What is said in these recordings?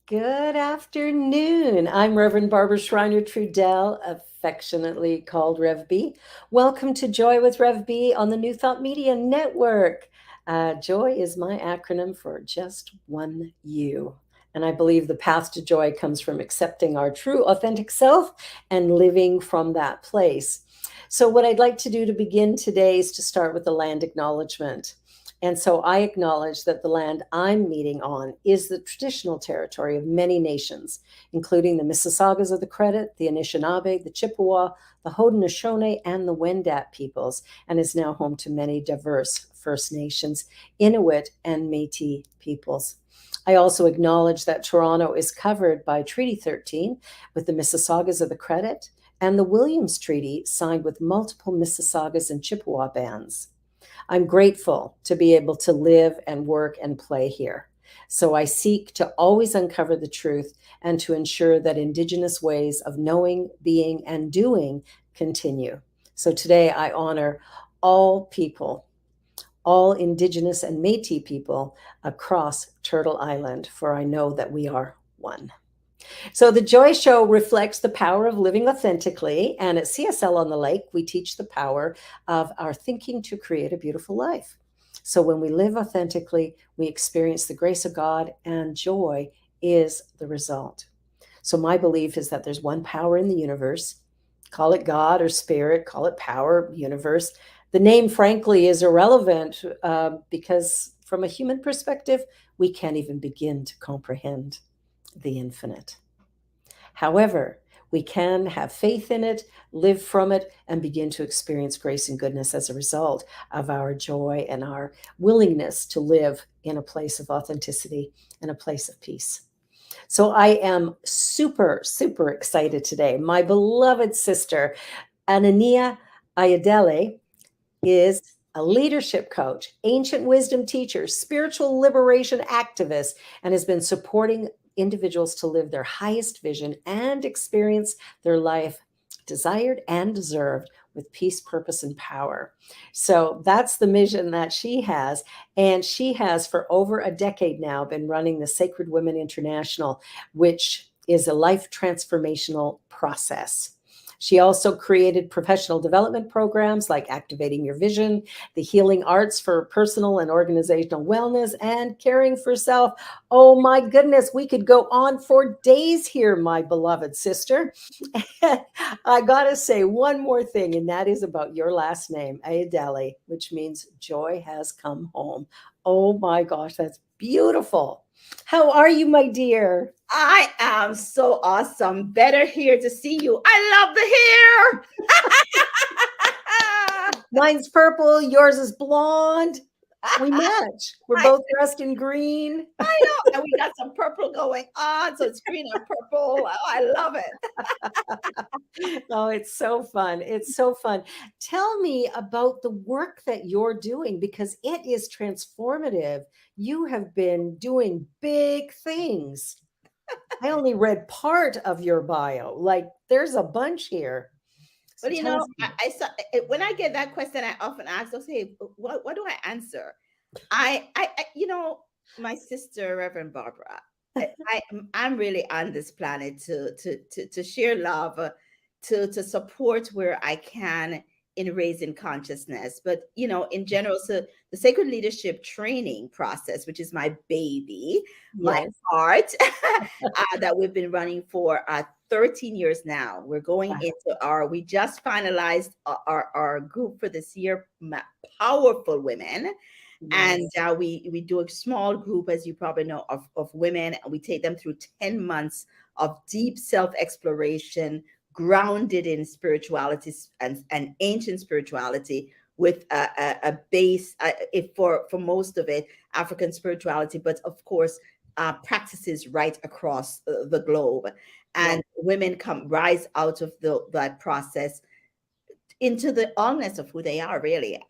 Good afternoon. I'm Reverend Barbara Schreiner Trudell, affectionately called Rev B. Welcome to Joy with Rev B on the New Thought Media Network. Joy is my acronym for just one you. And I believe the path to joy comes from accepting our true, authentic self and living from that place. So, what I'd like to do to begin today is to start with the land acknowledgement. And so I acknowledge that the land I'm meeting on is the traditional territory of many nations, including the Mississaugas of the Credit, the Anishinaabe, the Chippewa, the Haudenosaunee, and the Wendat peoples, and is now home to many diverse First Nations, Inuit, and Métis peoples. I also acknowledge that Toronto is covered by Treaty 13 with the Mississaugas of the Credit and the Williams Treaty signed with multiple Mississaugas and Chippewa bands. I'm grateful to be able to live and work and play here. So I seek to always uncover the truth and to ensure that Indigenous ways of knowing, being, and doing continue. So today I honor all people, all Indigenous and Métis people across Turtle Island, for I know that we are one. So the Joy Show reflects the power of living authentically. And at CSL on the Lake, we teach the power of our thinking to create a beautiful life. So when we live authentically, we experience the grace of God, and joy is the result. So my belief is that there's one power in the universe. Call it God or spirit, call it power, universe. The name, frankly, is irrelevant because from a human perspective, we can't even begin to comprehend the infinite. However, we can have faith in it, live from it, and begin to experience grace and goodness as a result of our joy and our willingness to live in a place of authenticity and a place of peace. So I am super, super excited today. My beloved sister, Aina-Nia Ayo'dele, is a leadership coach, ancient wisdom teacher, spiritual liberation activist, and has been supporting individuals to live their highest vision and experience their life desired and deserved with peace, purpose, and power. So that's the mission that she has. And she has, for over a decade now, been running the Sacred Women International, which is a life transformational process. She also created professional development programs like Activating Your Vision, the Healing Arts for Personal and Organizational Wellness, and Caring for Self. Oh my goodness, we could go on for days here, my beloved sister. I gotta say one more thing, and that is about your last name, Ayo'dele, which means joy has come home. Oh my gosh, that's beautiful. How are you, my dear? I am so awesome. Better here to see you. I love the hair. Mine's purple, yours is blonde. We match. We're I, both dressed in green. I know. And we got some purple going on. So it's green and purple. Oh, I love it. Oh, it's so fun. It's so fun. Tell me about the work that you're doing because it is transformative. You have been doing big things. I only read part of your bio. Like there's a bunch here. So Well, tell us. I saw when I get that question, I often ask, I'll say, what do I answer? My sister, Reverend Barbara, I'm really on this planet to share love, to support where I can in raising consciousness. But in general, so the sacred leadership training process, which is my baby, my Yes. heart, that we've been running for 13 years now. We're going Wow. into we just finalized our group for this year, Powerful Women. And Yes. we do a small group, as you probably know, of women. And we take them through 10 months of deep self-exploration, grounded in spirituality and ancient spirituality, with a base for most of it, African spirituality, but of course, practices right across the globe. Right. And women rise out of that process into the allness of who they are. Really,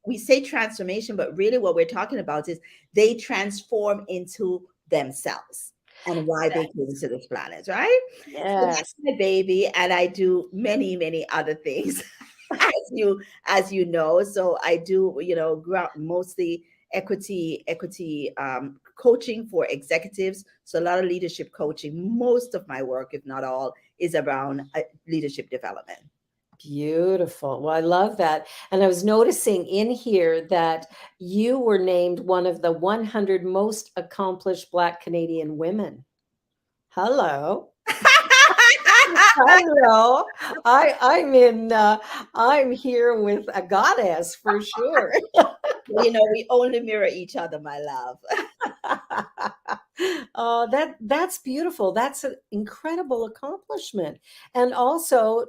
we say transformation, but really what we're talking about is they transform into themselves and why they came to this planet, right? So that's Yes. my baby, and I do many, many other things, as you know. So I do, mostly equity coaching for executives. So a lot of leadership coaching. Most of my work, if not all, is around leadership development. Beautiful. Well, I love that. And I was noticing in here that you were named one of the 100 most accomplished Black Canadian women. Hello. Hello. I'm here with a goddess for sure. We only mirror each other, my love. Oh, that's beautiful. That's an incredible accomplishment. And also,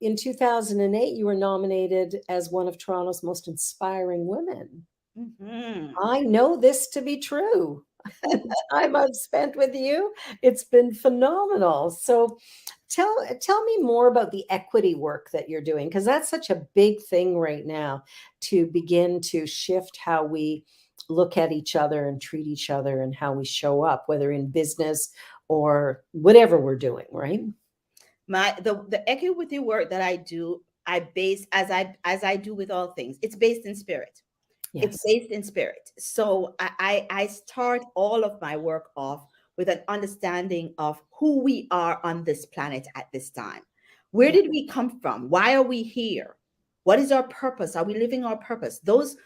in 2008, you were nominated as one of Toronto's most inspiring women. Mhm. I know this to be true. The time I've spent with you, it's been phenomenal. So tell me more about the equity work that you're doing, because that's such a big thing right now, to begin to shift how we look at each other and treat each other and how we show up, whether in business or whatever we're doing, right? The equity work that I do, I base as I do with all things. It's based in spirit. It's Yes. based in spirit. So I start all of my work off with an understanding of who we are on this planet at this time. Where Yeah. did we come from? Why are we here? What is our purpose? Are we living our purpose? Those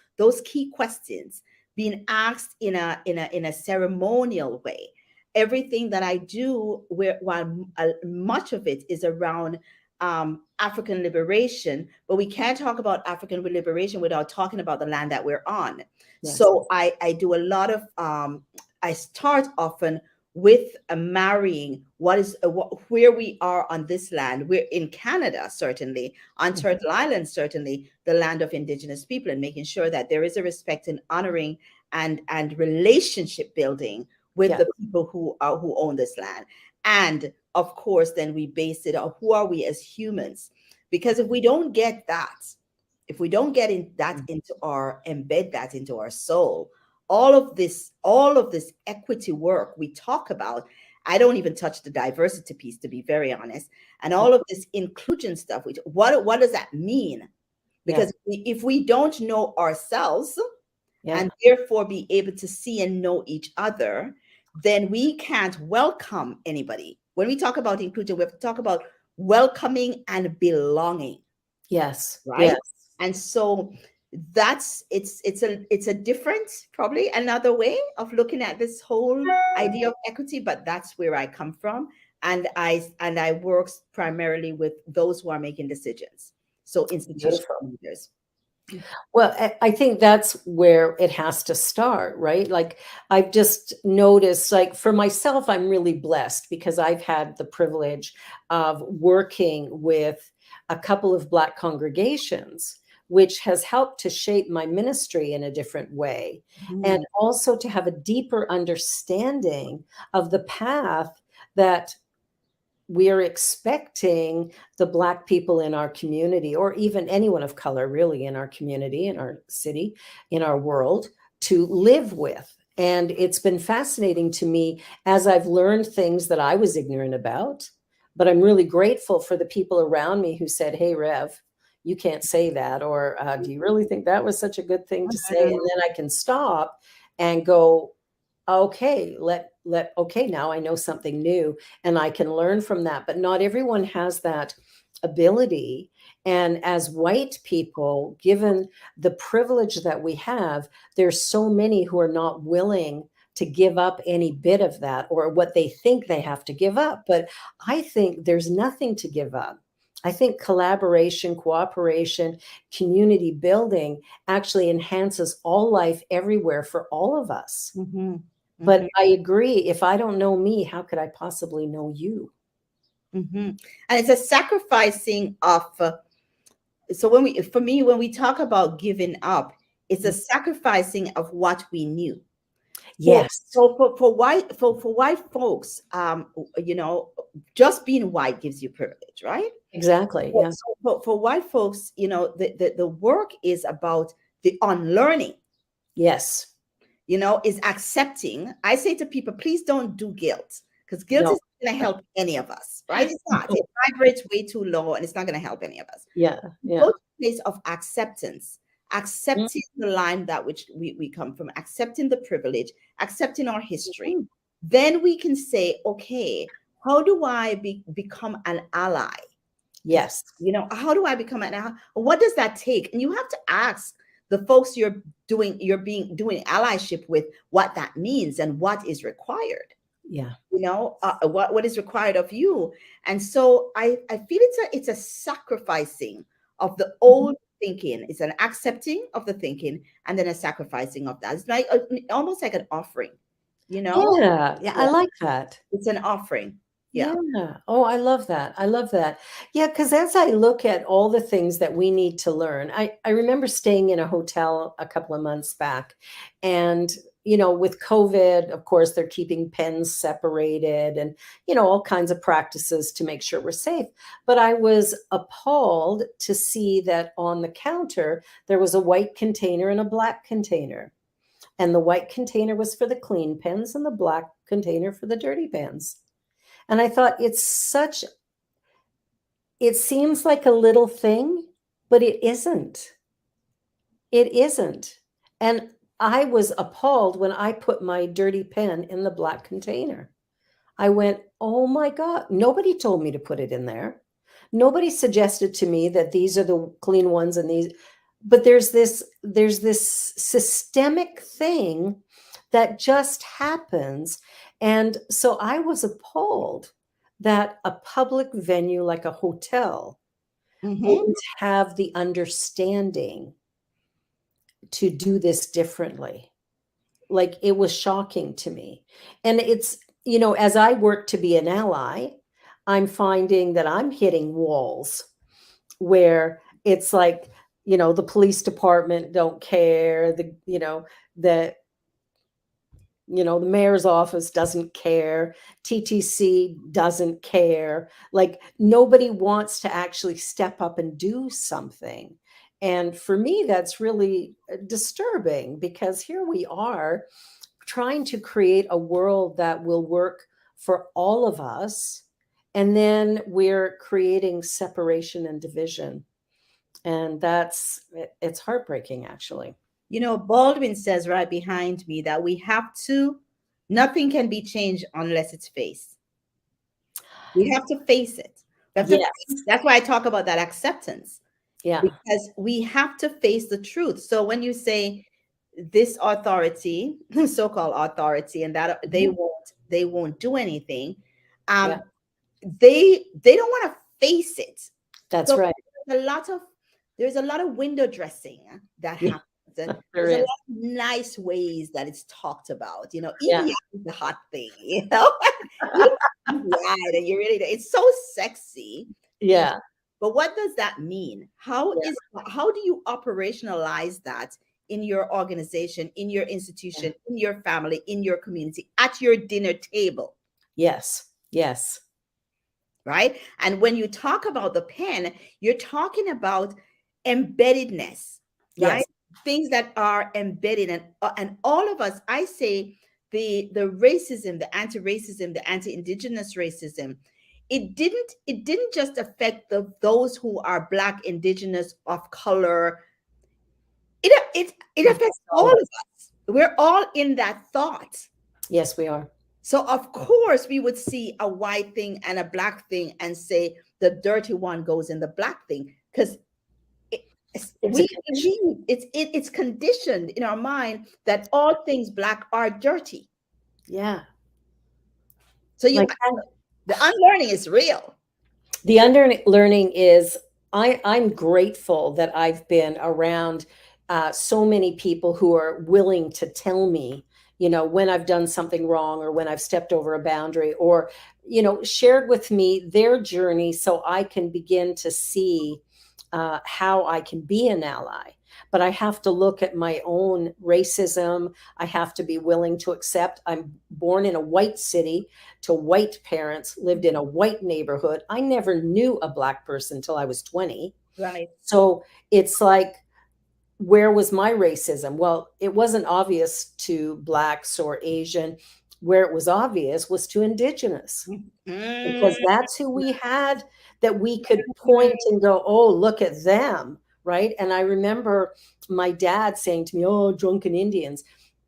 key questions being asked in a ceremonial way. Everything that I do, while much of it is around African liberation, but we can't talk about African liberation without talking about the land that we're on. Yes. So I do a lot of, I start often with marrying where we are on this land. We're in Canada, certainly, on Mhm. Turtle Island, certainly, the land of Indigenous people, and making sure that there is a respect and honoring and relationship building with Yeah. the people who own this land. And of course, then we base it on who are we as humans. Because if we don't get that, if we don't get that Mm. into our embed that into our soul, all of this equity work we talk about, I don't even touch the diversity piece, to be very honest, and Yeah. all of this inclusion stuff. Which what does that mean? Yeah. Because if we don't know ourselves Yeah. and therefore be able to see and know each other, then we can't welcome anybody. When we talk about inclusion, we have to talk about welcoming and belonging, Yes. right? Yes. And so it's a different, probably another way of looking at this whole idea of equity, but that's where I come from. And I work primarily with those who are making decisions, so institutional Beautiful. leaders. Well, I think that's where it has to start, right? Like, I've just noticed, like, for myself, I'm really blessed because I've had the privilege of working with a couple of Black congregations, which has helped to shape my ministry in a different way. And Mhm. also to have a deeper understanding of the path that we are expecting the Black people in our community, or even anyone of color really in our community, in our city, in our world, to live with. And it's been fascinating to me as I've learned things that I was ignorant about. But I'm really grateful for the people around me who said, "Hey, Rev, you can't say that," or "Do you really think that was such a good thing to say?" And then I can stop and go, okay, okay, now I know something new and I can learn from that. But not everyone has that ability. And as white people, given the privilege that we have, there's so many who are not willing to give up any bit of that, or what they think they have to give up. But I think there's nothing to give up. I think collaboration, cooperation, community building actually enhances all life everywhere for all of us. Mhm. But Mhm. I agree, if I don't know me, how could I possibly know you? Mhm. And it's a sacrificing of, so for me, when we talk about giving up, it's a Mhm. sacrificing of what we knew. For Yes, for white folks, just being white gives you privilege, right? exactly, But yeah. so for white folks, the work is about the unlearning, Yes. is accepting. I say to people, please don't do guilt, because guilt No. is not going to help any of us, right? It's not. It vibrates way too low and it's not going to help any of us. Yeah, Go yeah. to a place of acceptance accepting the line that which we come from, accepting the privilege, accepting our history, Mhm. then we can say, okay, how do I become an ally? Yes. How do I become an ally? What does that take? And you have to ask the folks you're doing allyship with what that means and what is required. Yeah. What is required of you. And so I feel it's a sacrificing of the Mhm. old thinking. It's an accepting of the thinking and then a sacrificing of that. It's like almost like an offering, you know Yeah. Yeah. I yeah, like that. it's an offering. Yeah. Yeah. Oh, I love that. I love that. Yeah, because as I look at all the things that we need to learn, I remember staying in a hotel a couple of months back. And, with COVID, of course, they're keeping pens separated and, all kinds of practices to make sure we're safe. But I was appalled to see that on the counter, there was a white container and a black container. And the white container was for the clean pens and the black container for the dirty pens. And I thought it seems like a little thing, but it isn't. It isn't. And I was appalled when I put my dirty pen in the black container. I went, oh my God, nobody told me to put it in there. Nobody suggested to me that these are the clean ones and these, but there's this systemic thing that just happens. And so I was appalled that a public venue like a hotel Hmm. wouldn't have the understanding to do this differently. Like, it was shocking to me. And as I work to be an ally, I'm finding that I'm hitting walls where it's like, the police department don't care, the the mayor's office doesn't care, TTC doesn't care. Like, nobody wants to actually step up and do something. And for me, that's really disturbing, because here we are trying to create a world that will work for all of us. And then we're creating separation and division. And it's heartbreaking, actually. Baldwin says right behind me that nothing can be changed unless it's faced. We have to face it. We have to face, Yes. that's why I talk about that acceptance, Yeah. because we have to face the truth. So when you say this authority, so-called authority, and that they Mhm. won't do anything, Yeah. um, they don't want to face it. That's So right. there's a lot of there's a lot of window dressing that Yeah. happens. And There there's a lot is. of nice ways that it's talked about. Yeah. EDI is the hot thing. You right, and you really it's so sexy. And Yeah. but what does that mean? How do you operationalize that in your organization, in your Yeah. institution, in your family, in your community, at your dinner table? Yes. Yes. Right? And when you talk about the pen, you're talking about embeddedness, right? Yes. Things that are embedded, and all of us, I say, the racism, the anti-racism, the anti-indigenous racism, it didn't just affect those who are Black, indigenous, of color. It It affects affects all all of of us. us. We're all in that thought. Yes, we are. So of course we would see a white thing and a Black thing and say the dirty one goes in the Black thing, because it, It's a we condition. believe it's conditioned in our mind that all things Black are dirty. Yeah. So Like, the unlearning is real. the underlearning is, I'm grateful that I've been around so many people who are willing to tell me, when I've done something wrong, or when I've stepped over a boundary, or, shared with me their journey, so I can begin to see how I can be an ally. But I have to look at my own racism. I have to be willing to accept I'm born in a white city to white parents, lived in a white neighborhood. I never knew a Black person till I was 20. Right. So it's like, where was my racism? Well, it wasn't obvious to Blacks or Asian. Where it was obvious was to Indigenous, Mm, because that's who we had, that we could point and go, oh, look at them, right? And I remember my dad saying to me, "Oh, drunken Indians."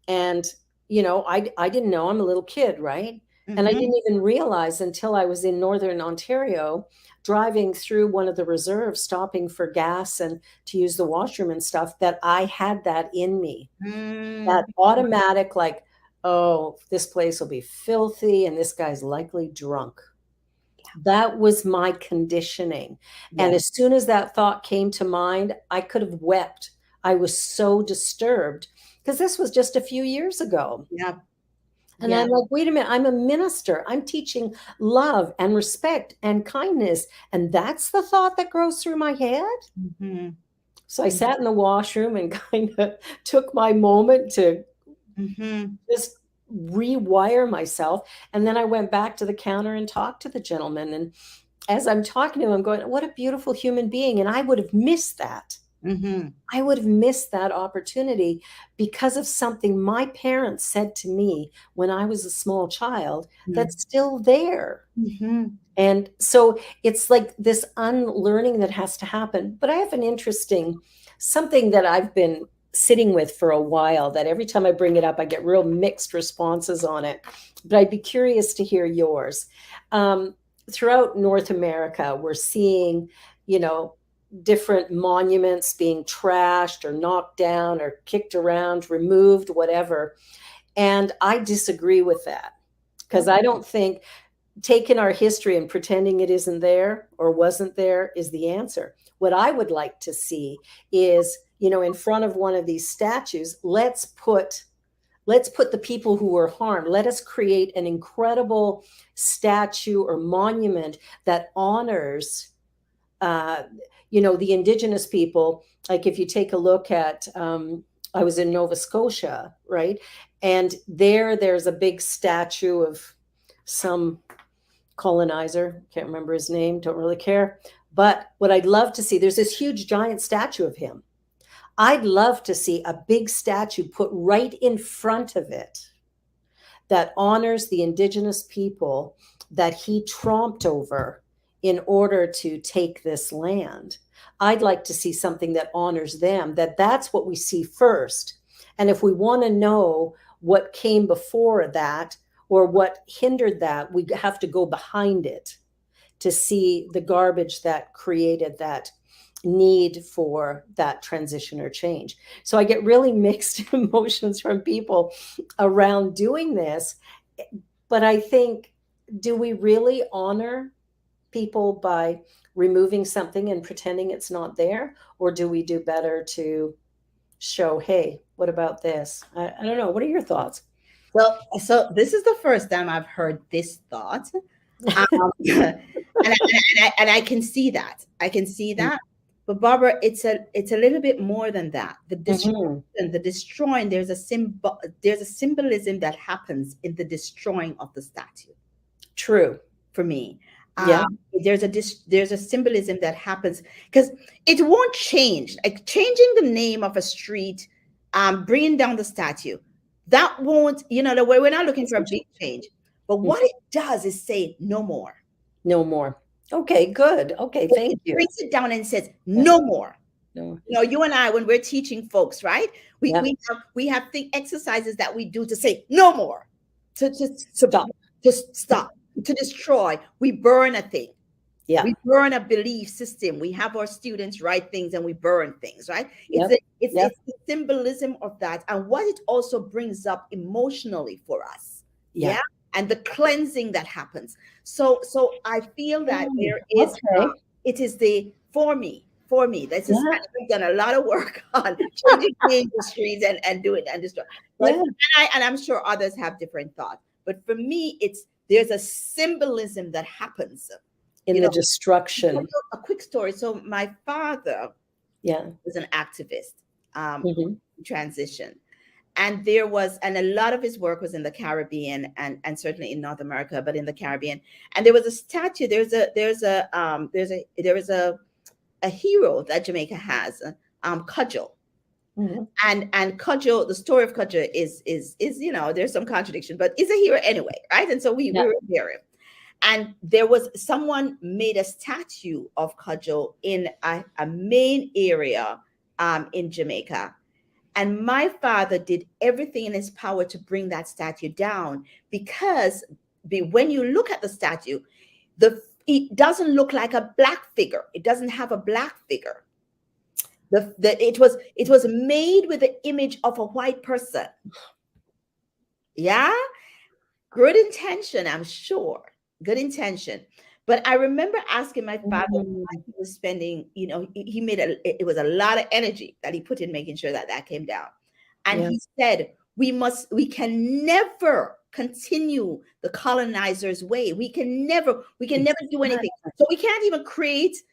And, I didn't know. I'm a little kid, right? And I Mm-hmm. didn't even realize until I was in Northern Ontario, driving through one of the reserves, stopping for gas and to use the washroom and stuff, that I had that in me. That Mm-hmm. automatic, like, oh, this place will be filthy and this guy's likely drunk. That was my conditioning. And Yeah. as soon as that thought came to mind, I could have wept. I was so disturbed because this was just a few years ago. Yeah. And Yeah. I'm like, wait a minute, I'm a minister. I'm teaching love and respect and kindness. And that's the thought that goes through my head. Mm-hmm. So I sat in the washroom and kind of took my moment to Mm-hmm. just rewire myself. And then I went back to the counter and talked to the gentleman. And as I'm talking to him, I'm going, what a beautiful human being. And I would have missed that. Mm-hmm. I would have missed that opportunity because of something my parents said to me when I was a small child that's still there. Mm-hmm. And so it's like this unlearning that has to happen. But I have an interesting something that I've been sitting with for a while that every time I bring it up, I get real mixed responses on it. But I'd be curious to hear yours. Um, Throughout North America, we're seeing, you know, different monuments being trashed or knocked down or kicked around, removed, whatever. And I disagree with that because Okay. I don't think taking our history and pretending it isn't there or wasn't there is the answer. What I would like to see is, in front of one of these statues, let's put the people who were harmed. Let us create an incredible statue or monument that honors uh, the indigenous people. Like if you take a look at, I was in Nova Scotia, right? And there's a big statue of some colonizer, can't remember his name, don't really care. But what I'd love to see, there's this huge giant statue of him. I'd love to see a big statue put right in front of it that honors the indigenous people that he tromped over in order to take this land. I'd like to see something that honors them, that's what we see first. And if we want to know what came before that or what hindered that, we have to go behind it to see the garbage that created that need for that transition or change. So I get really mixed emotions from people around doing this. But I think, do we really honor people by removing something and pretending it's not there? Or do we do better to show, hey, what about this? I don't know. What are your thoughts? So this is the first time I've heard this thought. And I can see that. I can see that. But Barbara, it's a little bit more than that. The Mhm. destruction, the destroying, there's a symbolism that happens in the destroying of the statue True. for me. Yeah. There's a symbolism that happens because it won't change. Like changing the name of a street, bringing down the statue, that won't. We're not looking for a big change. But what it does is say no more. No more. Okay, good. Okay, It thank you. brings it down and says Yeah. no more. No. You and I, when we're teaching folks, right? We Yeah. we have exercises that we do to say no more, Stop. to stop, to destroy. We burn a thing. Yeah. We burn a belief system. We have our students write things and we burn things, right? Yep. Yep. It's the symbolism of that and what it also brings up emotionally for us. Yeah. Yeah. And the cleansing that happens. So I feel that there is Okay. it is the for me. This is Yeah. we've done a lot of work on changing the industries and do it and destroy. But Yeah. and I'm sure others have different thoughts. But for me, there's a symbolism that happens. In You the know, destruction. a quick story. So my father Yeah. was an activist, Hmm. transition, and a lot of his work was in the Caribbean and certainly in North America, but in the Caribbean. And there was a statue. There is a hero that Jamaica has, Cudgel. Hmm. And Cudgel, the story of Cudgel is there's some contradiction, but is a hero anyway, right? And so we Yeah. revere him. And there was someone made a statue of Cudjoe in a main area in Jamaica. And my father did everything in his power to bring that statue down, because when you look at the statue, it doesn't look like a black figure. It doesn't have a black figure. It was made with the image of a white person. Yeah, good intention, I'm sure. Good intention. But I remember asking my father why Mm. he was spending, he made it was a lot of energy that he put in making sure that that came down. And Yeah, he said, we can never continue the colonizers' way. We can never do anything. exactly. So we can't even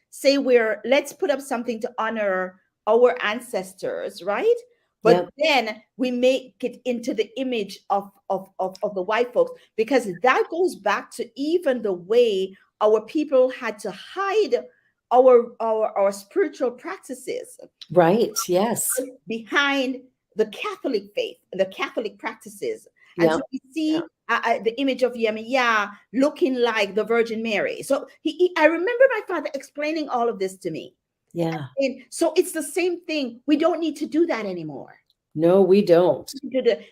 say let's put up something to honor our ancestors, right? But Yeah, then we make it into the image of the white folks, because that goes back to even the way our people had to hide our spiritual practices right. Yes. behind the Catholic faith, the Catholic practices. And Yeah, so we yeah, see the image of Yemiya looking like the Virgin Mary. So I remember my father explaining all of this to me. yeah. And so it's the same thing. We don't need to do that anymore. No, we don't.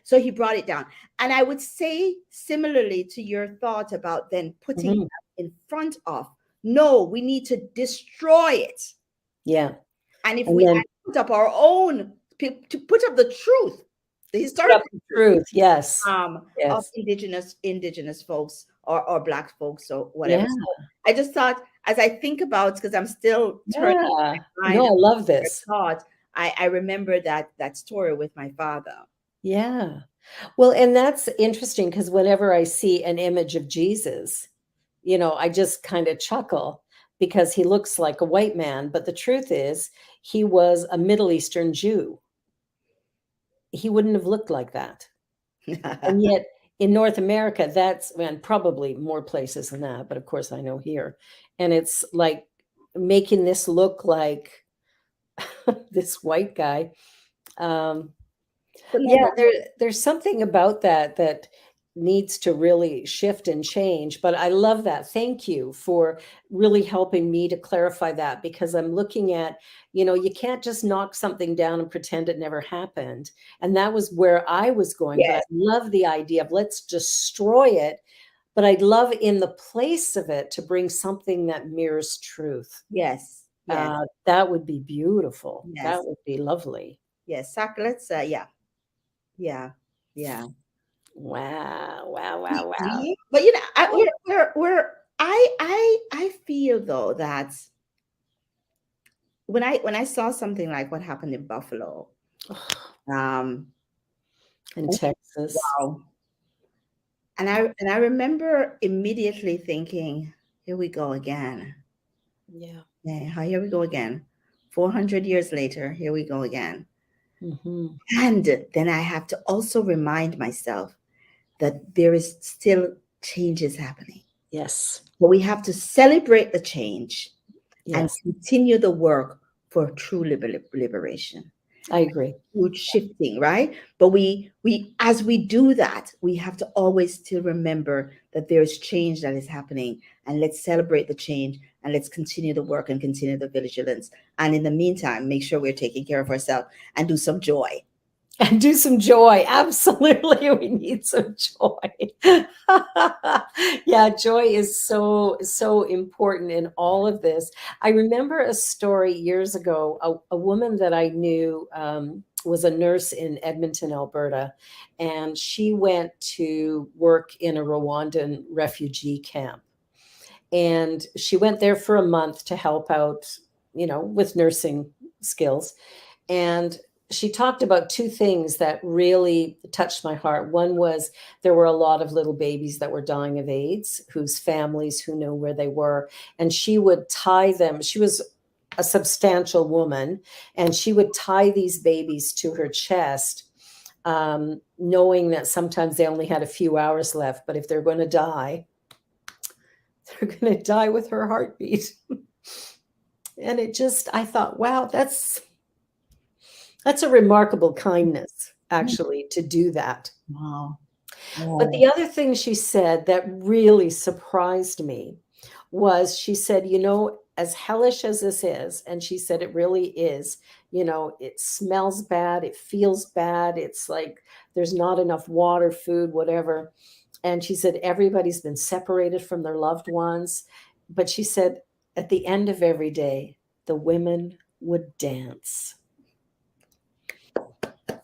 So he brought it down. And I would say, similarly to your thought about then putting Mhm. that in front of, no, we need to destroy it. Yeah. And if And we then put up our own, to put up the truth, the put up historical the truth, truth. Yes. of Yes. indigenous folks, or black folks, or whatever. Yeah. So I just thought, as I think about, because I'm still turning Yeah. my No, mind I love your this. thought, I remember that story with my father. Yeah. Well, and that's interesting because whenever I see an image of Jesus, I just kind of chuckle because he looks like a white man. But the truth is, he was a Middle Eastern Jew. He wouldn't have looked like that. And yet in North America, and probably more places than that, but of course I know here. And it's like making this look like this white guy. Um, But yeah, there's something about that needs to really shift and change. But I love that. Thank you for really helping me to clarify that, because I'm looking at, you can't just knock something down and pretend it never happened. And that was where I was going. But I yes, love the idea of let's destroy it. But I'd love in the place of it to bring something that mirrors truth. yes, yes, That would be beautiful. That yes, would be lovely. yes. Let's yeah, yeah, yeah. Wow, wow, wow, wow. But I feel though that when I saw something like what happened in Buffalo, um, In Texas. wow, and I remember immediately thinking, here we go again. Yeah. Yeah, here we go again. 400 years later, here we go again. Mhm. And then I have to also remind myself that there is still changes happening. Yes. But we have to celebrate the change and Yes. continue the work for true liberation, I agree. true shifting, right? But we as we do that, we have to always still remember that there is change that is happening, and let's celebrate the change, and let's continue the work and continue the vigilance. And in the meantime, make sure we're taking care of ourselves and do some joy. And do some joy. Absolutely. We need some joy. Yeah, joy is so, so important in all of this. I remember a story years ago. A woman that I knew was a nurse in Edmonton, Alberta, and she went to work in a Rwandan refugee camp. And she went there for a month to help out, with nursing skills. And she talked about two things that really touched my heart. One was there were a lot of little babies that were dying of AIDS, whose families who knew where they were. And she would tie them. She was a substantial woman, and she would tie these babies to her chest, knowing that sometimes they only had a few hours left. But if they're going to die, they're going to die with her heartbeat. And I thought, wow, that's a remarkable kindness, actually, to do that. Wow. But Oh, the other thing she said that really surprised me was she said, as hellish as this is, and she said it really is, it smells bad, it feels bad, it's like there's not enough water, food, whatever. And she said everybody's been separated from their loved ones. But she said at the end of every day, the women would dance.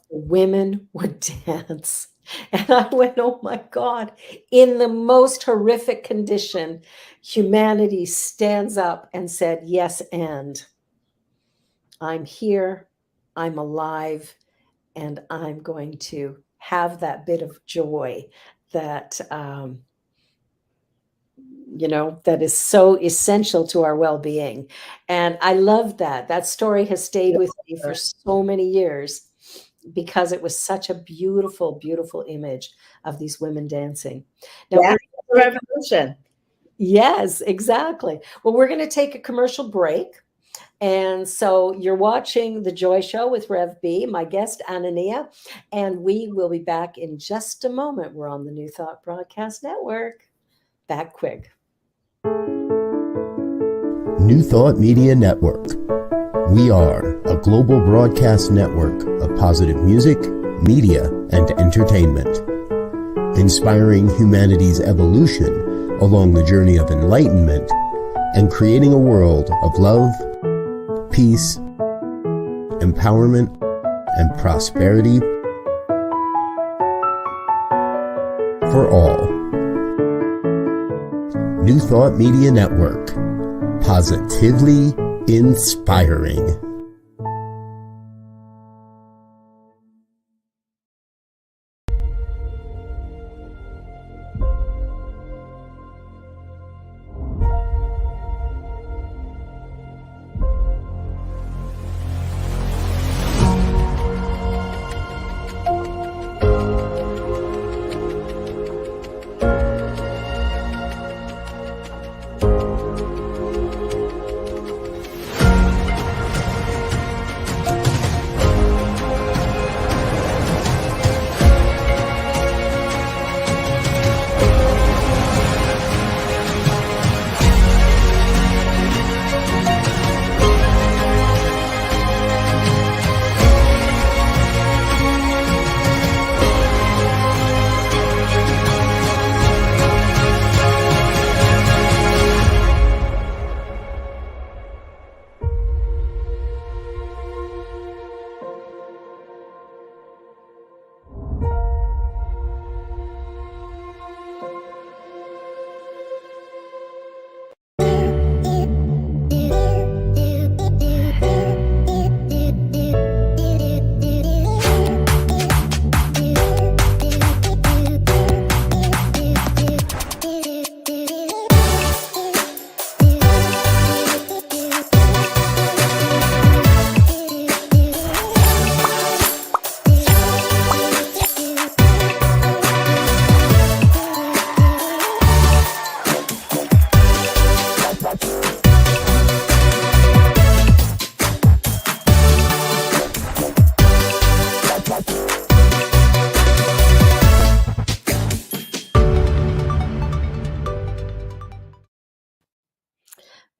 Women would dance. And I went, oh my God, in the most horrific condition, humanity stands up and said, yes, and I'm here, I'm alive, and I'm going to have that bit of joy that, that is so essential to our well-being. And I love that. That story has stayed with me for so many years because it was such a beautiful, beautiful image of these women dancing. Now yeah, we're revolution. yes, exactly. Well, we're going to take a commercial break. And so you're watching The Joy Show with Rev B, my guest, Aina-Nia, and we will be back in just a moment. We're on the New Thought Broadcast Network. Back quick. New Thought Media Network. We are a global broadcast network of positive music, media, and entertainment, inspiring humanity's evolution along the journey of enlightenment and creating a world of love, peace, empowerment, and prosperity for all. New Thought Media Network. Positively inspiring.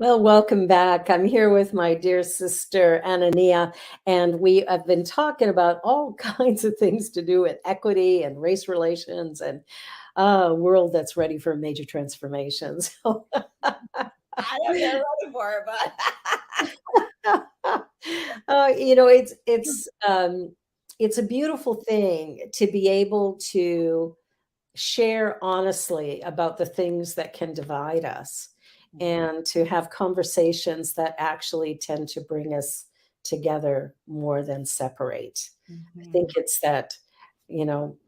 Well, welcome back. I'm here with my dear sister, Aina-Nia, and we have been talking about all kinds of things to do with equity and race relations and a world that's ready for major transformations. So, I know you're ready for it, it's a beautiful thing to be able to share honestly about the things that can divide us and to have conversations that actually tend to bring us together more than separate. I think it's that,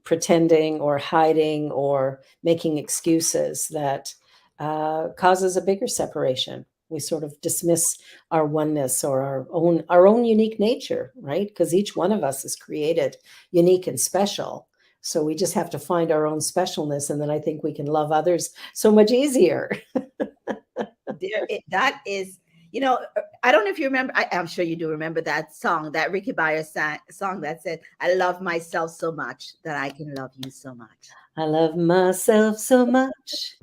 pretending or hiding or making excuses that causes a bigger separation. We sort of dismiss our oneness or our own unique nature, right? Because each one of us is created unique and special. So we just have to find our own specialness, and then I think we can love others so much easier. that is, I don't know if you remember. I'm sure you do remember that song, that Ricky Byers song that said, "I love myself so much that I can love you so much." I love myself so much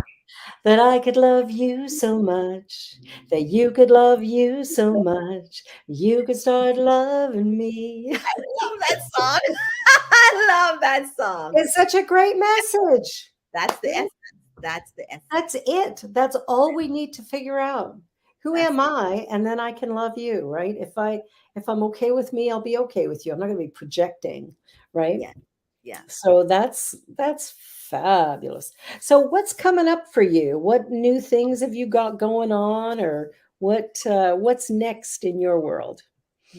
that I could love you so much, that you could love you so much, you could start loving me. Love that song. I love that song. It's such a great message. That's the essence. That's the essence. That's it. That's all we need to figure out. Who That's am I? And then I can love you, right? If I'm okay with me, I'll be okay with you. I'm not going to be projecting, right? yeah, yeah. So that's fabulous. So what's coming up for you? What new things have you got going on, or what's next in your world?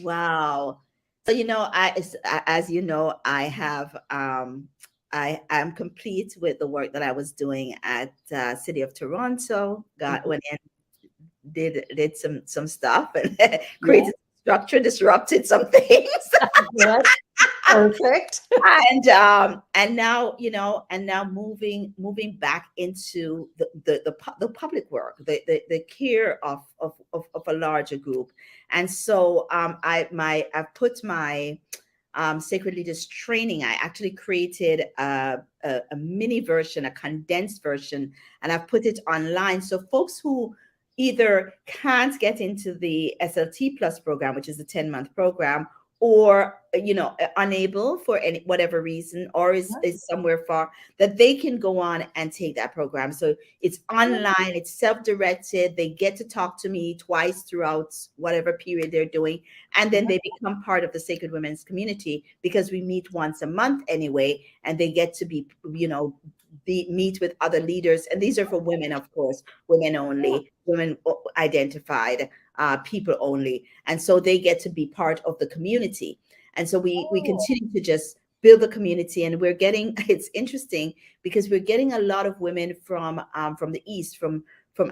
Wow. So as you know, I have I am complete with the work that I was doing at City of Toronto. Got Mhm. went in, did some stuff and Yeah, created structure, disrupted some things. yes, perfect. And now and now moving back into the public work, the care of a larger group. And so I've put my sacred leaders training. I actually created a mini version, a condensed version, and I've put it online so folks who either can't get into the SLT plus program, which is a 10-month program, or unable for any whatever reason, or is somewhere far, that they can go on and take that program. So it's online, it's self-directed, they get to talk to me twice throughout whatever period they're doing, and then they become part of the Sacred Women's community, because we meet once a month anyway, and they get to meet with other leaders. And these are for women, of course, women only, women identified, people only. And so they get to be part of the community. And so we continue to just build the community. And we're getting, it's interesting because we're getting a lot of women from the East, from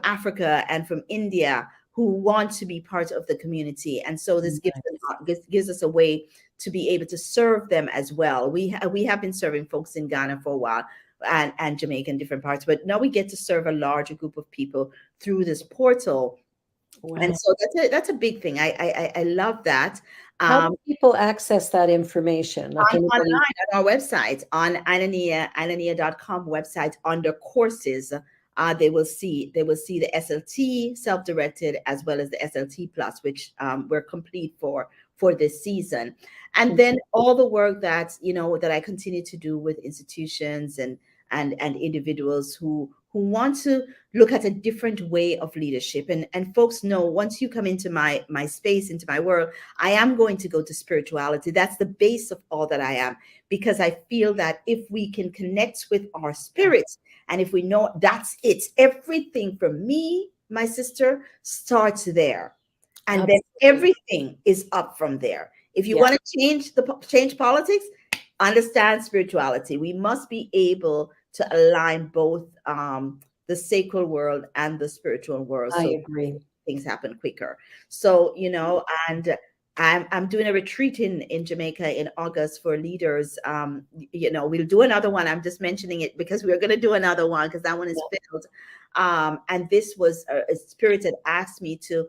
Africa and from India, who want to be part of the community. And so this gives us a way to be able to serve them as well. We have been serving folks in Ghana for a while, and Jamaica and different parts, but now we get to serve a larger group of people through this portal. Wow. And so that's a big thing. I love that. How do people access that information? Like Online on our website, on Aina-Nia.com website, under courses, they will see the SLT self-directed as well as the SLT plus, which we're complete for this season. And then all the work that that I continue to do with institutions and individuals who want to look at a different way of leadership. And folks know, once you come into my space, into my world, I am going to go to spirituality. That's the base of all that I am, because I feel that if we can connect with our spirits, and if we know that's it, everything for me, my sister, starts there. And then everything is up from there. If you want to change politics, understand spirituality. We must be able to align both the sacred world and the spiritual world. I So agree. things happen quicker. So, and I'm doing a retreat in Jamaica in August for leaders. We'll do another one. I'm just mentioning it because we're going to do another one, because that one is filled. And this was a spirit that asked me to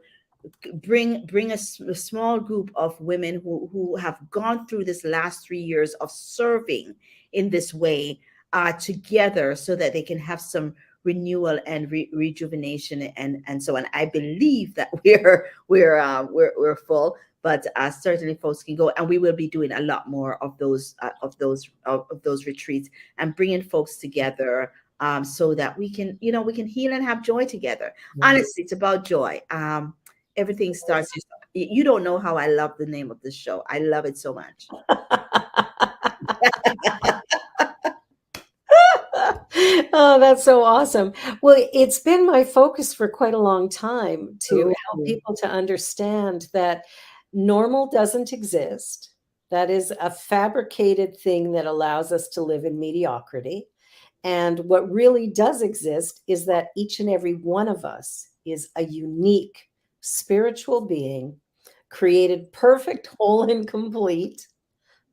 bring a small group of women who have gone through this last 3 years of serving in this way together, so that they can have some renewal and rejuvenation and so on. I believe that we're full, but certainly folks can go, and we will be doing a lot more of those retreats, and bringing folks together so that we can heal and have joy together. Honestly, it's about joy. Everything starts. You don't know how I love the name of this show. I love it so much. Oh, that's so awesome. Well, it's been my focus for quite a long time to help people to understand that normal doesn't exist. That is a fabricated thing that allows us to live in mediocrity. And what really does exist is that each and every one of us is a unique spiritual being, created perfect, whole, and complete,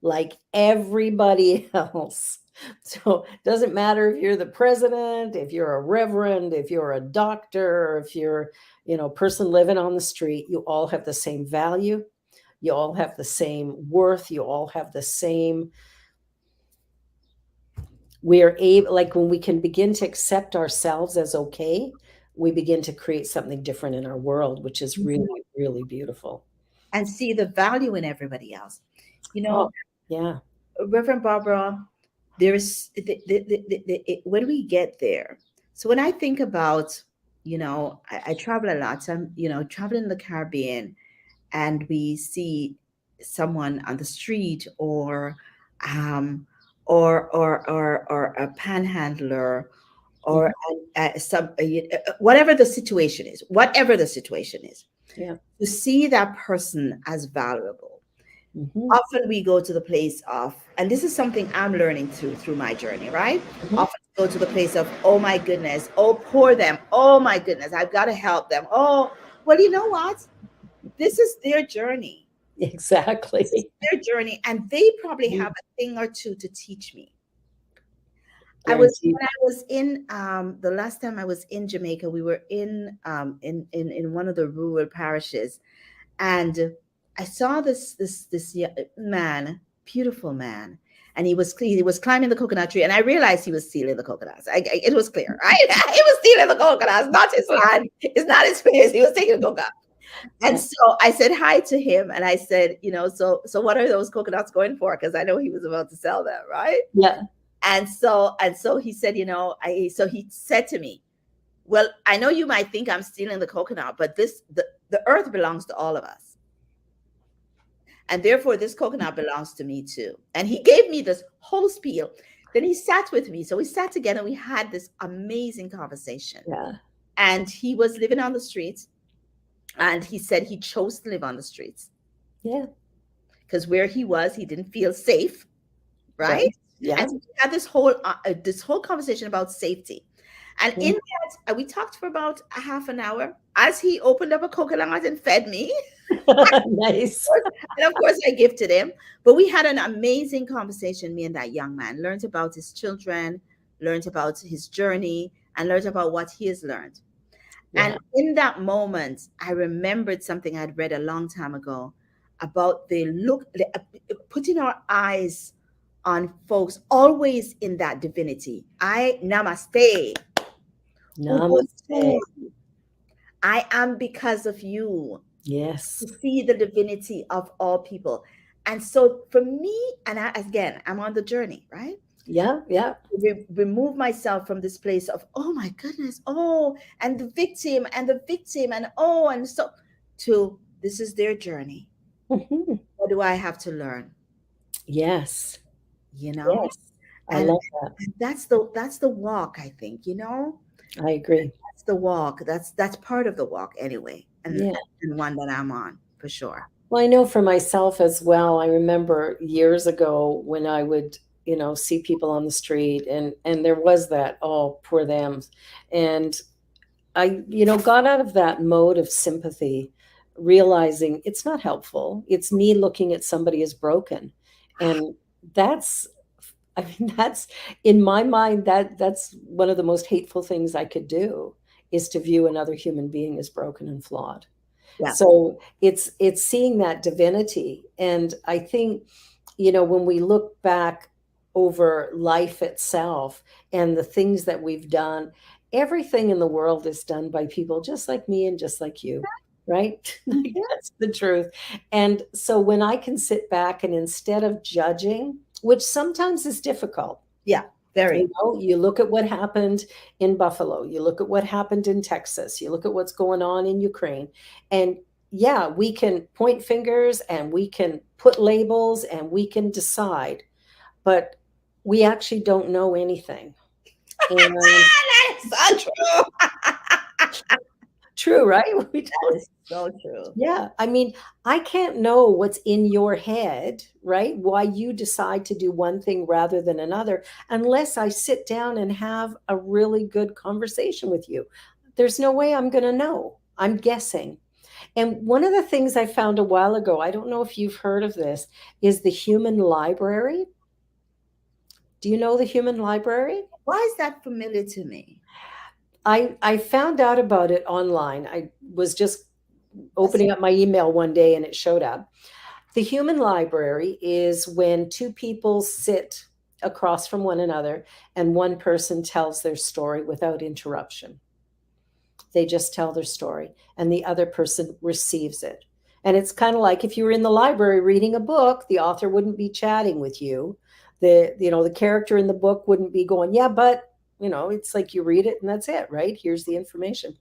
like everybody else. So it doesn't matter if you're the president, if you're a reverend, if you're a doctor, if you're, person living on the street, you all have the same value. You all have the same worth. You all have the same we're able, like when we can begin to accept ourselves as okay, we begin to create something different in our world, which is Mhm. really, really beautiful. And see the value in everybody else. You know, Oh, yeah. Reverend Barbara, there's when we get there. So when I think about, I travel a lot. So I'm, traveling in the Caribbean, and we see someone on the street, um, or a panhandler, or Mhm. whatever the situation is, Yeah. to see that person as valuable. Mhm. Often we go to the place of, and this is something I'm learning through my journey, right? Mhm. Often go to the place of, oh my goodness, oh poor them, oh my goodness, I've got to help them. Oh, well, you know what? This is their journey. This is Exactly. their journey, and they probably Mhm. have a thing or two to teach me. I was Guaranteed. when I was in the last time I was in Jamaica, we were in one of the rural parishes, and I saw this man, beautiful man, and he was climbing the coconut tree, and I realized he was stealing the coconuts. It was clear, right? He was stealing the coconuts, not his land, it's not his place. He was taking the coconut. And Yeah. so I said hi to him, and I said, so what are those coconuts going for? Because I know he was about to sell them, right? Yeah. And so he said, so he said to me, well, I know you might think I'm stealing the coconut, but the earth belongs to all of us. And therefore, this coconut belongs to me too. And he gave me this whole spiel. Then he sat with me. So we sat together and we had this amazing conversation. Yeah. And he was living on the streets. And he said he chose to live on the streets Yeah. because where he was, he didn't feel safe. Right. Right. Yeah. And so we had this whole conversation about safety. And Yeah. in that, we talked for about a half an hour as he opened up a coconut and fed me. Nice. And of course, I gifted him. But we had an amazing conversation, me and that young man. Learned about his children, learned about his journey, and learned about what he has learned. Yeah. And in that moment, I remembered something I'd read a long time ago about putting our eyes on folks always in that divinity. Namaste. Namaste. Ubuntu. I am because of you. To Yes. see the divinity of all people. And so for me, and again, I'm on the journey, right? Yeah. Yeah. Remove myself from this place of, oh my goodness, oh, and the victim, and oh, and so, to this is their journey. Mhm. What do I have to learn? Yes. You know? Yes. I And love that. that's the walk, I think, I agree. That's the walk. That's part of the walk anyway. And Yeah. and one that I'm on for sure. Well, I know for myself as well. I remember years ago when I would, see people on the street, and there was that, oh, poor them. And I, got out of that mode of sympathy, realizing it's not helpful. It's me looking at somebody as broken. And that's, I mean, that's in my mind, that's one of the most hateful things I could do, is to view another human being as broken and flawed. Yeah. So it's seeing that divinity. And I think, when we look back over life itself and the things that we've done, everything in the world is done by people just like me and just like you, right? Like, Mhm. that's the truth. And so when I can sit back and, instead of judging, which sometimes is difficult, Yeah. Very. you look at what happened in Buffalo, you look at what happened in Texas, you look at what's going on in Ukraine. And yeah, we can point fingers and we can put labels and we can decide, but we actually don't know anything. And That is so true. true, right? We That don't. is so true. Yeah. I mean, I can't know what's in your head, right? Why you decide to do one thing rather than another, unless I sit down and have a really good conversation with you. There's no way I'm going to know. I'm guessing. And one of the things I found a while ago, I don't know if you've heard of this, is the human library. Do you know the human library? Why is that familiar to me? I found out about it online. I was just That's opening up my email one day and it showed up. The human library is when two people sit across from one another, and one person tells their story without interruption. They just tell their story, and the other person receives it. And it's kind of like if you were in the library reading a book, the author wouldn't be chatting with you. The character in the book wouldn't be going, yeah, but it's like you read it and that's it, right? Here's the information.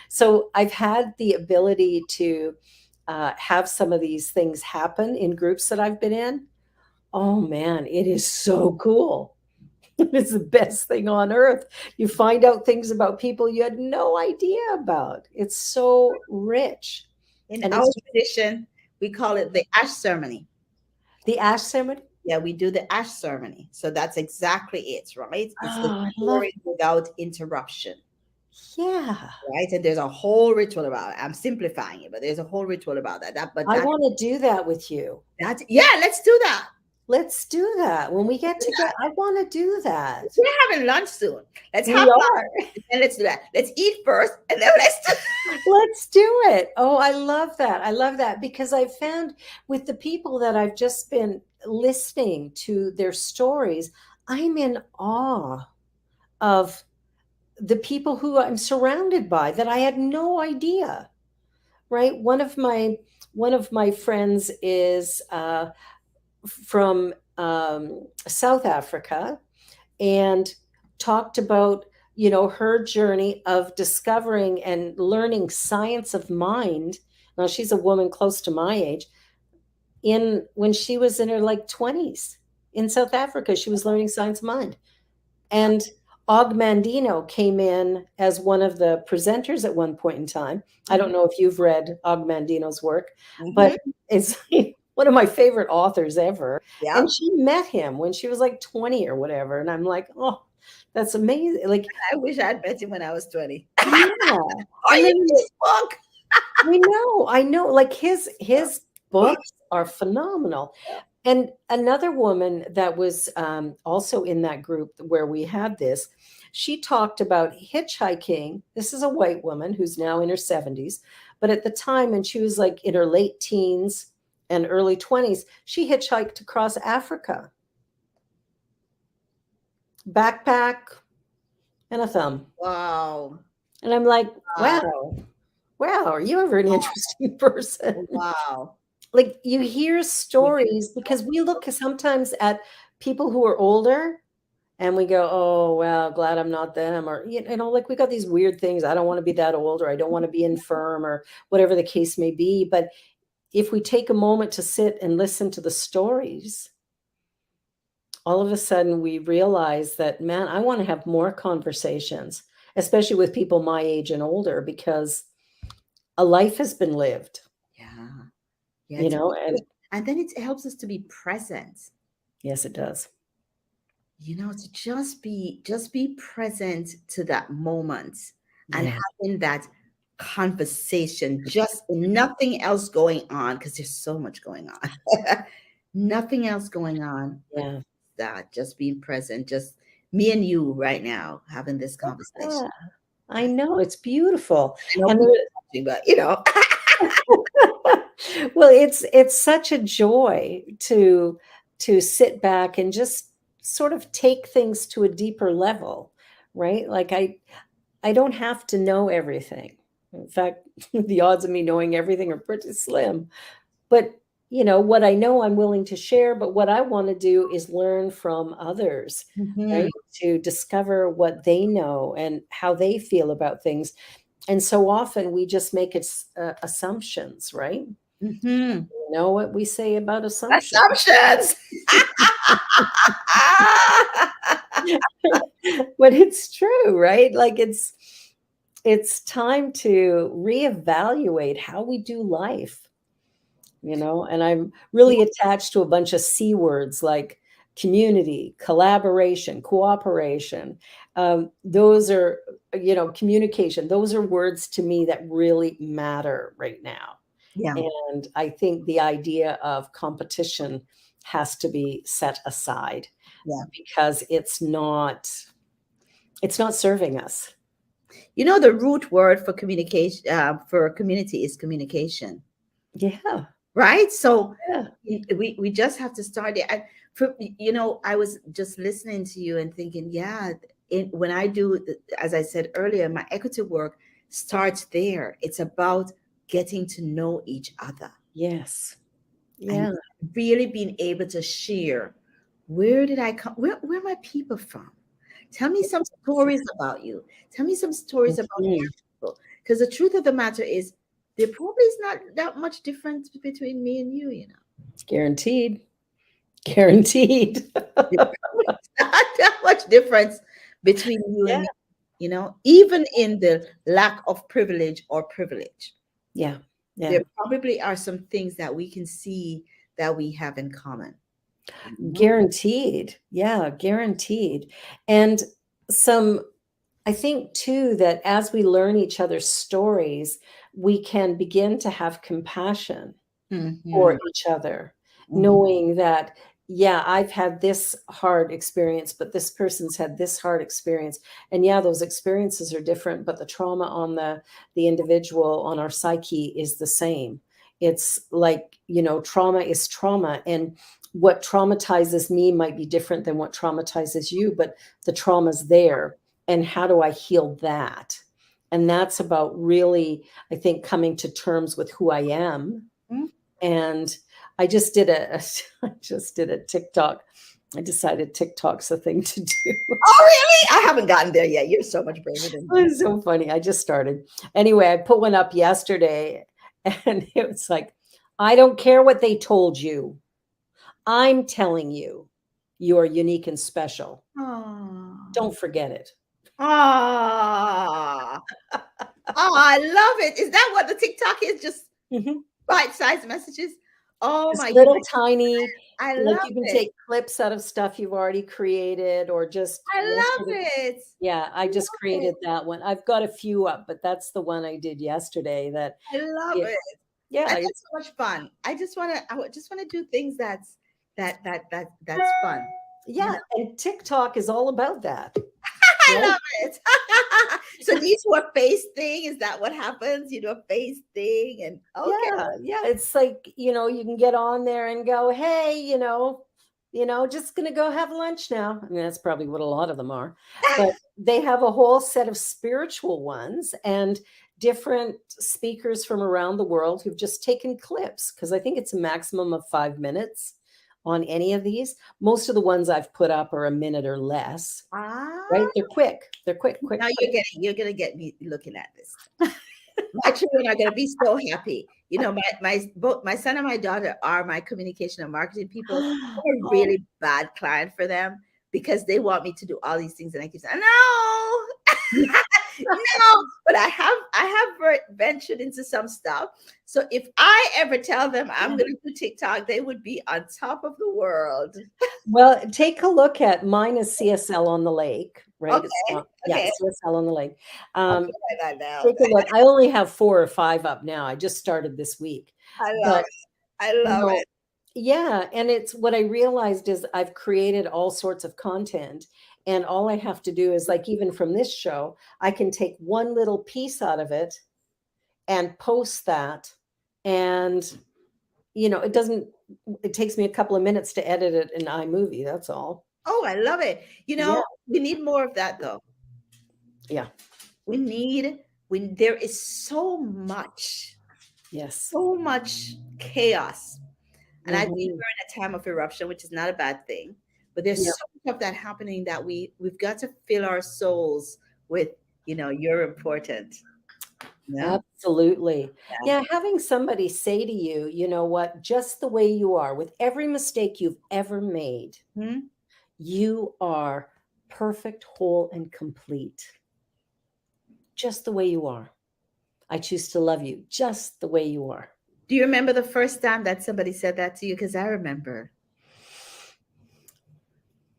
So I've had the ability to have some of these things happen in groups that I've been in. Oh man, it is so cool. It's the best thing on earth. You find out things about people you had no idea about. It's so rich. In And our it's tradition, we call it the ash ceremony. the ash ceremony. Yeah, we do the ash ceremony. So that's exactly it, right? It's the Oh, I love story without interruption, Yeah. right? And there's a whole ritual about it. I'm simplifying it, but there's a whole ritual about that. I want to do that with you. Yeah, let's do that. Let's do that. When we get together, I want to do that. We're having lunch soon. Let's We have lunch are. and let's do that. Let's eat first and then Let's do it. Oh, I love that. I love that because I've found with the people that I've just been listening to their stories, I'm in awe of the people who I'm surrounded by that I had no idea. Right? One of my friends is from South Africa and talked about her journey of discovering and learning science of mind. Now she's a woman close to my age. When she was in her like 20s in South Africa, she was learning science of mind. And Og Mandino came in as one of the presenters at one point in time. I don't know if you've read Og Mandino's work, but it's one of my favorite authors ever. Yeah. And she met him when she was like 20 or whatever. And I'm like, oh, that's amazing. Like, I wish I'd met him when I was 20. yeah. Are you this book? I know. Like his books are phenomenal. And another woman that was also in that group where we had this, she talked about hitchhiking. This is a white woman who's now in her 70s. But at the time, when she was like in her late teens and early 20s, she hitchhiked across Africa. Backpack and a thumb. Wow. And I'm like, wow, are you ever an interesting person? Wow. Like you hear stories because we look sometimes at people who are older and we go, oh, well, glad I'm not them. Or, like we got these weird things. I don't want to be that old, or I don't want to be infirm, or whatever the case may be. But if we take a moment to sit and listen to the stories, all of a sudden we realize that, man, I want to have more conversations, especially with people my age and older, because a life has been lived. Yeah. And then it helps us to be present. Yes, it does. To just be present to that moment and having that conversation, just Mm-hmm. nothing else going on, because there's so much going on. Nothing else going on. Yeah. That just being present, just me and you right now having this conversation. Yeah, I know, it's beautiful. And but well, it's such a joy to sit back and just sort of take things to a deeper level, right? Like I don't have to know everything. In fact, the odds of me knowing everything are pretty slim. But what I know I'm willing to share, but what I want to do is learn from others, right? To discover what they know and how they feel about things. And so often we just make it assumptions, right? You know what we say about assumptions? But it's true, right? Like it's time to reevaluate how we do life. And I'm really attached to a bunch of C words like community, collaboration, cooperation. Those are, communication. Those are words to me that really matter right now. Yeah. And I think the idea of competition has to be set aside. Yeah. Because it's not serving us. The root word for communication, for community, is communication. Yeah. Right. So we just have to start it. I was just listening to you and thinking, yeah, when I do, as I said earlier, my equity work starts there. It's about getting to know each other Yes. and Yeah. really being able to share, where did I come, where are my people from? Tell me some stories about you. Tell me some stories about Mhm. your people. Because the truth of the matter is, there probably is not that much difference between me and you. Guaranteed. Guaranteed. There's not that much difference between you and Yeah. me, even in the lack of privilege or privilege. Yeah. Yeah. There probably are some things that we can see that we have in common. Guaranteed. Yeah, guaranteed. And some, I think too, that as we learn each other's stories, we can begin to have compassion Mhm, for each other, mhm. knowing that, yeah, I've had this hard experience, but this person's had this hard experience. And yeah, those experiences are different, but the trauma on the individual, on our psyche, is the same. It's like, trauma is trauma. And what traumatizes me might be different than what traumatizes you, but the trauma's there. And how do I heal that? And that's about really, I think, coming to terms with who I am. Mm. And I just did I just did a TikTok. I decided TikTok's the thing to do. Oh, really? I haven't gotten there yet. You're so much braver than me. It's so funny. I just started. Anyway, I put one up yesterday and it was like, I don't care what they told you. I'm telling you, you are unique and special. Oh, Don't forget it. oh, I love it. Is that what the TikTok is? Just Mhm. bite-sized messages? Oh Just my little goodness. tiny, I like love you can it. take clips out of stuff you've already created, or just I love yesterday. it. Yeah, I I just love it. created that one. I've got a few up, but that's the one I did yesterday that I love it, it. yeah, And it's, that's so much fun. I just wanna do things that's fun. You yeah, and TikTok is all about that, I right? love it. So do you do a face thing? Is that what happens? You do a face thing and okay. Yeah, yeah, it's like, you can get on there and go, "Hey, just gonna go have lunch now." I mean, that's probably what a lot of them are. But they have a whole set of spiritual ones and different speakers from around the world who've just taken clips, because I think it's a maximum of 5 minutes on any of these. Most of the ones I've put up are a minute or less, right? Ah, They're quick. They're quick, now quick, quick. you're gonna get me looking at this. My children are gonna be so happy. Both my son and my daughter are my communication and marketing people. I'm a Oh, really bad client for them because they want me to do all these things, and I keep saying, no, no. But I have ventured into some stuff. So if I ever tell them I'm yeah. gonna do TikTok, they would be on top of the world. Well, take a look at mine is CSL on the lake, right? It's Okay, not, yeah, okay. CSL on the lake. I'll Um, try that now. take a look. I only have 4 or 5 up now. I just started this week. I love But, it. I love it. yeah, and it's what I realized is I've created all sorts of content, and all I have to do is, like, even from this show, I can take one little piece out of it and post that, and, it takes me a couple of minutes to edit it in iMovie, that's all. Oh, I love it. Yeah, We need more of that though. yeah, We need when there is yes. so much chaos. And I think we're Mhm. in a time of eruption, which is not a bad thing. But there's Yeah, so much of that happening that we've got to fill our souls with, you're important. Yeah. absolutely. Yeah. Yeah, having somebody say to you, "You know what? Just the way you are, with every mistake you've ever made, Hmm? you are perfect, whole, and complete. Just the way you are. I choose to love you just the way you are." Do you remember the first time that somebody said that to you? Because I remember.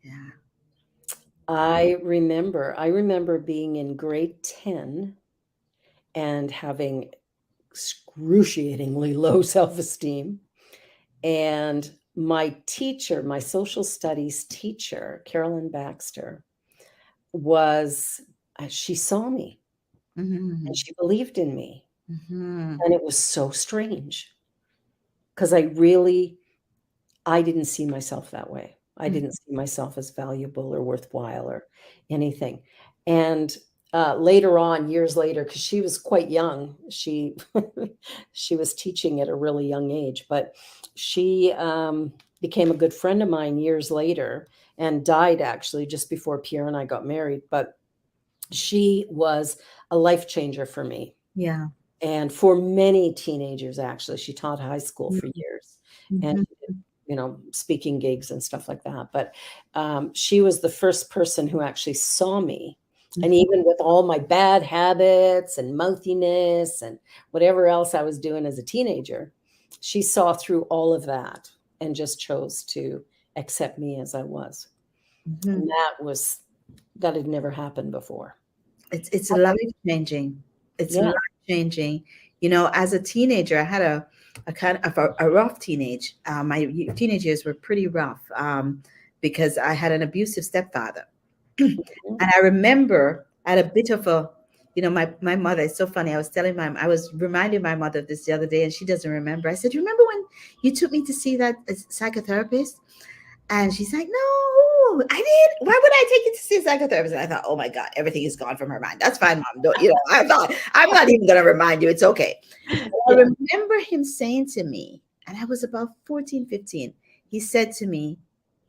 Yeah. I remember being in grade 10 and having excruciatingly low self-esteem. And my teacher, my social studies teacher, Carolyn Baxter, she saw me and Hmm. she believed in me. Hmm. And it was so strange because I didn't see myself that way. I didn't see myself as valuable or worthwhile or anything. And later on, years later, because she was quite young, she she was teaching at a really young age, but she became a good friend of mine years later and died actually just before Pierre and I got married. But she was a life changer for me Yeah. and for many teenagers. Actually, she taught high school for years and Mhm. speaking gigs and stuff like that. But she was the first person who actually saw me. And Mhm. even with all my bad habits and mouthiness and whatever else I was doing as a teenager, she saw through all of that and just chose to accept me as I was. Mhm. And that had never happened before. It's How life about you? changing. It's Yeah. life changing. You know, as a teenager, I had a kind of a rough teenage. Teenage years were pretty rough because I had an abusive stepfather. And Mhm. I remember I had a bit of a, my mother, it's so funny. I was reminding my mother of this the other day, and she doesn't remember. I said, "You remember when you took me to see that psychotherapist?" And she's like, "No, I did. Why would I take you to see a psychotherapist?" And I thought, "Oh my God, everything is gone from her mind. That's fine, Mom. Don't, I'm not even going to remind you. It's okay." I Yeah. remember him saying to me, and I was about 14, 15. He said to me,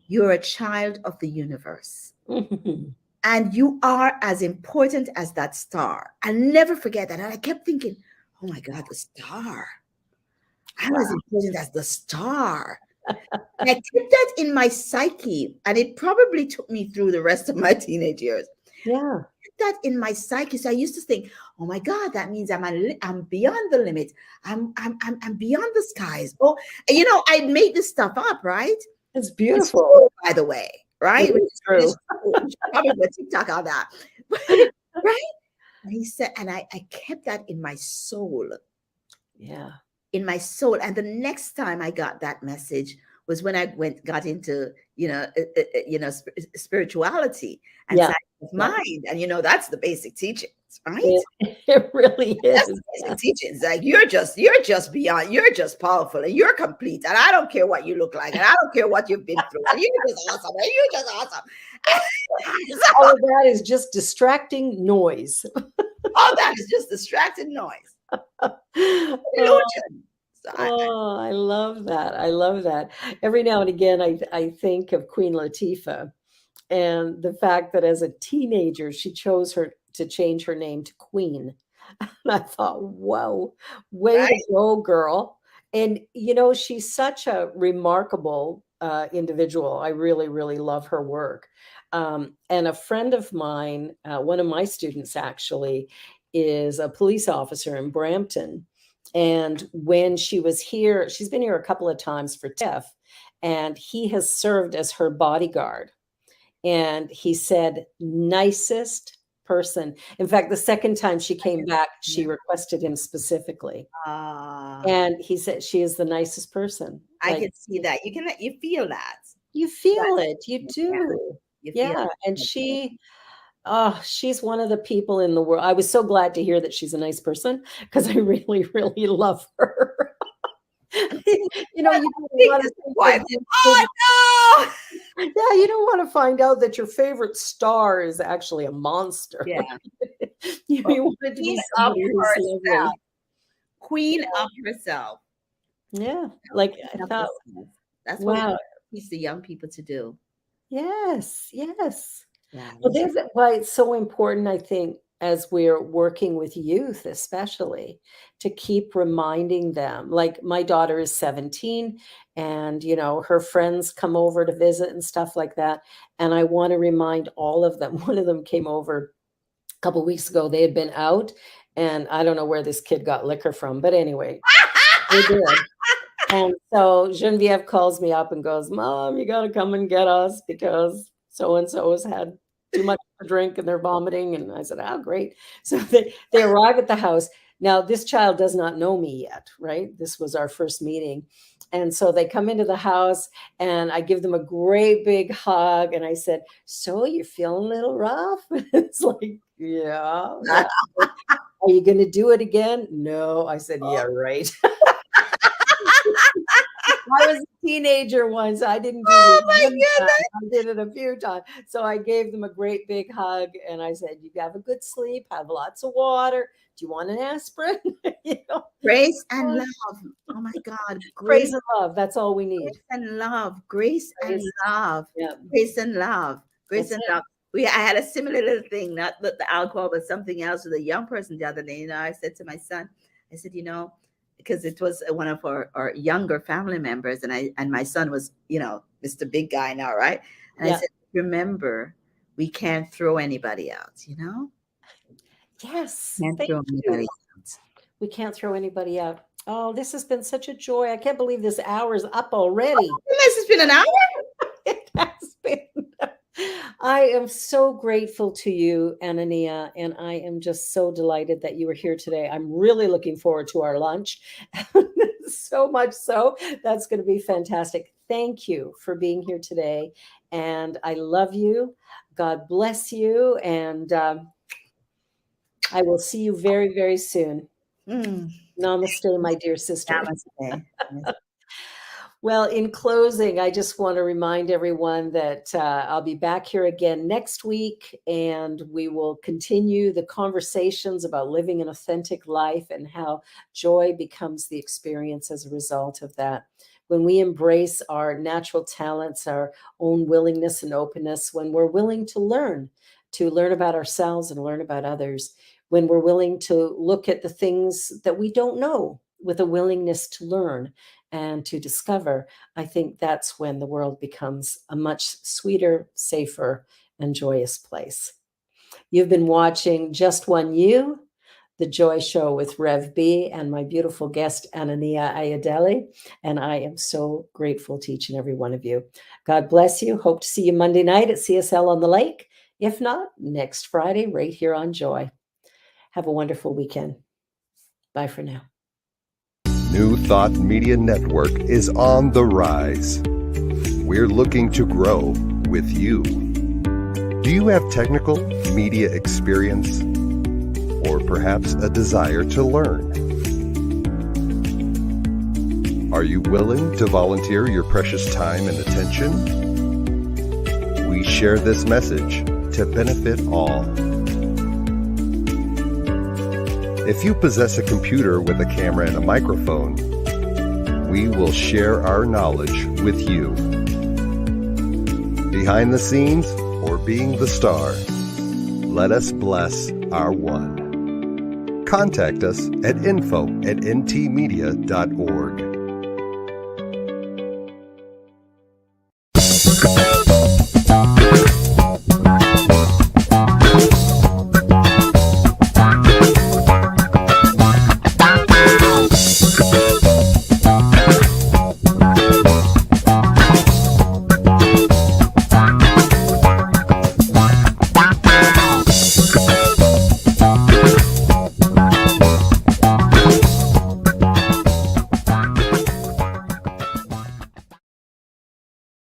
"You're a child of the universe. Mhm. And you are as important as that star." I'll never forget that. And I kept thinking, "Oh my God, the star. I'm as Wow. important as the star." And I kept that in my psyche. And it probably took me through the rest of my teenage years. Yeah. Kept that in my psyche. So I used to think, "Oh my God, that means I'm beyond the limit. I'm beyond the skies." Oh, I made this stuff up, right? It's It's beautiful. true, by the way, It right? Which is is, it true. is true. We should probably do a TikTok on that. Right? And he said, and I kept that Yeah. in my soul. And the next time I got that message was when I got into, spirituality and Yeah. science of Yeah. mind. And, that's the basic teachings, right? It it really That's is. the Yeah. basic teachings. Like you're just beyond, you're just powerful and you're complete. And I don't care what you look like. And I don't care what you've been through. And you're just awesome. And you're just awesome. All So of that is just distracting noise. all that is just distracted noise, Oh, illusion. So oh, I love that. I love that. Every now and again, I think of Queen Latifah and the fact that as a teenager, she chose her to change her name to Queen. And I thought, whoa, way to right? go, girl. And, she's such a remarkable individual. I really, really love her work. And a friend of mine, one of my students actually, is a police officer in Brampton. And when she was here, she's been here a couple of times for TIFF, and he has served as her bodyguard. And he said, nicest person. In fact, the second time she came back, she Yeah. requested him specifically. Ah, And he said, she is the nicest person. I Like, can see that. You feel that. you That- feel it. You Yeah, do. you feel Yeah. And it. she's one of the people in the world. I was so glad to hear that she's a nice person because I really, really love her. You don't Think want this to is think why. that Oh no! yeah, you don't want to find out that your favorite star is actually a monster. Yeah. Oh, You want it to be queen of somebody who's herself. lovely. Queen of herself. Yeah, like I Queen of thought, herself. That's what we wow, teach the young people to do. yes, yes. Yeah. Well, that's why it's so important, I think, as we're working with youth, especially, to keep reminding them. Like my daughter is 17, and her friends come over to visit and stuff like that. And I want to remind all of them. One of them came over a couple weeks ago. They had been out, and I don't know where this kid got liquor from, but anyway, they did. And so Genevieve calls me up and goes, "Mom, you got to come and get us because so and so has had too much to drink and they're vomiting." And I said, "Oh, great." So they arrive at the house. Now, this child does not know me yet, right? This was our first meeting. And so they come into the house and I give them a great big hug. And I said, "So you're feeling a little rough?" It's like, yeah, yeah. Are you going to do it again? No. I said, "Yeah, right." I was a teenager once. I didn't do Oh this my one goodness. time. I did it a few times. So I gave them a great big hug and I said, "You have a good sleep, have lots of water. Do you want an aspirin?" You know, Grace and love. Oh my God. praise Grace, and love. That's all we need. grace and love. Grace and Praise. love. Yeah, Grace and love. Grace that's and it. love. I had a similar little thing, not the alcohol, but something else with a young person the other day. I said to my son, I said, because it was one of our younger family members, and my son was, Mr. Big Guy now, right? And I Yeah. said, remember, we can't throw anybody out, Yes. Can't Thank throw you. anybody out. We can't throw anybody out. Oh, this has been such a joy. I can't believe this hour's up already. This has been an hour. It has been. I am so grateful to you, Aina-Nia, and I am just so delighted that you were here today. I'm really looking forward to our lunch. So much so. That's going to be fantastic. Thank you for being here today. And I love you. God bless you. And I will see you very, very soon. Namaste, my dear sister. Namaste. Well, in closing, I just want to remind everyone that I'll be back here again next week, and we will continue the conversations about living an authentic life and how joy becomes the experience as a result of that. When we embrace our natural talents, our own willingness and openness, when we're willing to learn about ourselves and learn about others, when we're willing to look at the things that we don't know with a willingness to learn and to discover, I think that's when the world becomes a much sweeter, safer, and joyous place. You've been watching Just One You, the Joy Show with Rev B and my beautiful guest, Aina-Nia Ayo'dele, and I am so grateful to each and every one of you. God bless you. Hope to see you Monday night at CSL on the Lake. If not, next Friday, right here on Joy. Have a wonderful weekend. Bye for now. New Thought Media Network is on the rise. We're looking to grow with you. Do you have technical media experience or perhaps a desire to learn? Are you willing to volunteer your precious time and attention? We share this message to benefit all. If you possess a computer with a camera and a microphone, we will share our knowledge with you. Behind the scenes or being the star, let us bless our one. Contact us at info@ntmedia.org.